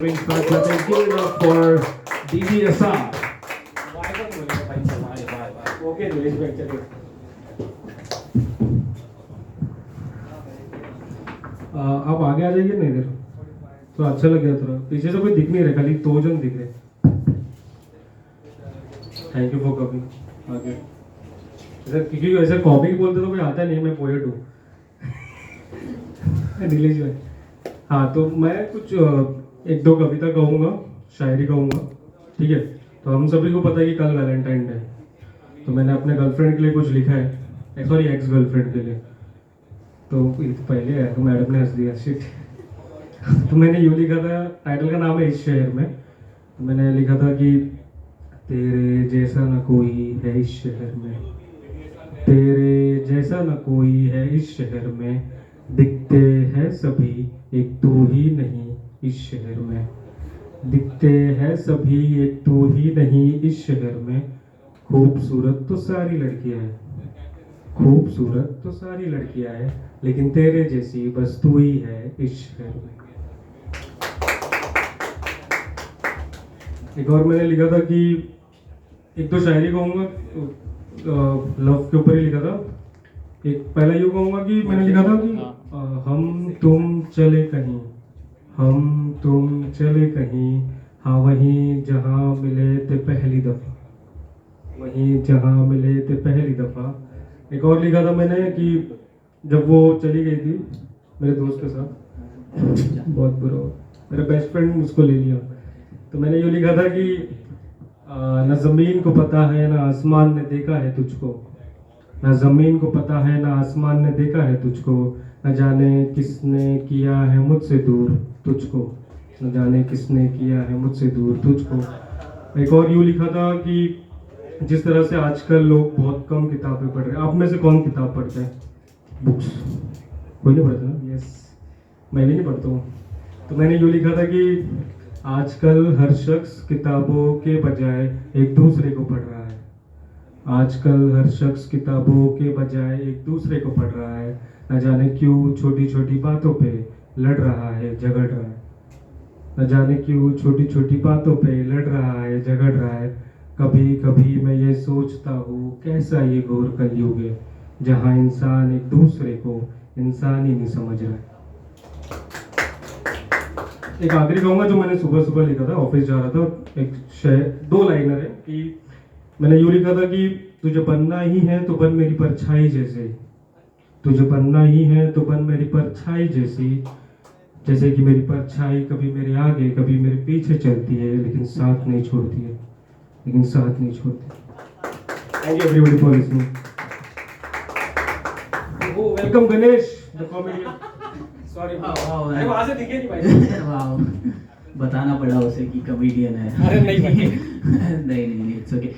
Give it up for DBSR. Okay, Nilesh भाई चलिए। आप आगे आ जाइए ना इधर, तो अच्छा लग गया थोड़ा। पीछे से कोई दिख नहीं रहा, खाली दो जन दिख रहे। Thank you for coming. आगे क्योंकि ऐसे कॉपी बोलते तो कोई आता नहीं, मैं पोएट हूँ। नीलेश भाई, हाँ तो मैं कुछ एक दो कविता कहूँगा, शायरी कहूँगा, ठीक है। तो हम सभी को पता है कि कल वैलेंटाइन डे, तो मैंने अपने गर्लफ्रेंड के लिए कुछ लिखा है, सॉरी एक्स गर्लफ्रेंड के लिए। तो पहले है तो मैडम ने हंस दिया, शिट। तो मैंने यूँ लिखा था, टाइटल का नाम है इस शहर में। तो मैंने लिखा था कि तेरे जैसा ना कोई है इस शहर में, तेरे जैसा ना कोई है इस शहर में, दिखते हैं सभी एक तू ही नहीं इस शहर में, दिखते हैं सभी एक तू ही नहीं इस शहर में। खूबसूरत तो सारी लड़कियां हैं, खूबसूरत तो सारी लड़कियां हैं, लेकिन तेरे जैसी बस तू ही है इस शहर में। एक और मैंने लिखा था कि एक तो शायरी कहूँगा, लव के ऊपर ही लिखा था। एक पहला यूँ कहूँगा कि मैंने लिखा था कि हम तुम चले कहीं, हम तुम चले कहीं, हाँ वहीं जहाँ मिले थे पहली दफ़ा, वहीं जहाँ मिले थे पहली दफ़ा। एक और लिखा था मैंने कि जब वो चली गई थी मेरे दोस्त के साथ, बहुत बुरा हुआ, मेरा बेस्ट फ्रेंड मुझको ले लिया। तो मैंने यूँ लिखा था कि न ज़मीन को पता है ना आसमान ने देखा है तुझको, न ज़मीन को पता है ना आसमान ने देखा है तुझको, न जाने किसने किया है मुझसे दूर तुझको, न जाने किसने किया है मुझसे दूर तुझको। एक और यूँ लिखा था कि जिस तरह से आजकल लोग बहुत कम किताबें पढ़ रहे हैं, आप में से कौन किताब पढ़ते हैं? बुक्स कोई नहीं पढ़ता ना? यस, मैं भी नहीं पढ़ता हूँ। तो मैंने यूँ लिखा था कि आजकल हर शख्स किताबों के बजाय एक दूसरे को पढ़ रहा है, आजकल हर शख्स किताबों के बजाय एक दूसरे को पढ़ रहा है, न जाने क्यों छोटी छोटी बातों पे लड़ रहा है झगड़ रहा है, न जाने क्यों छोटी छोटी बातों पे लड़ रहा है झगड़ रहा है। कभी कभी मैं ये सोचता हूँ कैसा ये घोर कलयुग है, जहाँ इंसान एक दूसरे को इंसान ही नहीं समझ रहा है। एक आखिरी कहूँगा जो मैंने सुबह सुबह लिखा था, ऑफिस जा रहा था, एक दो लाइनर है कि मैंने यूँ लिखा था कि तुझे बनना ही है तो बन मेरी परछाई जैसे, तुझे बनना ही है तो बन मेरी परछाई जैसी, जैसे कि मेरी परछाई कभी मेरे आगे कभी मेरे पीछे चलती है, लेकिन साथ नहीं छोड़ती है, लेकिन साथ नहीं छोड़ती। Thank you everybody for listening. Welcome Ganesh the comedian. Sorry वहां से दिखे नहीं भाई। वाओ, बताना पड़ा उसे कि कॉमेडियन है। अरे नहीं नहीं नहीं, इट्स ओके।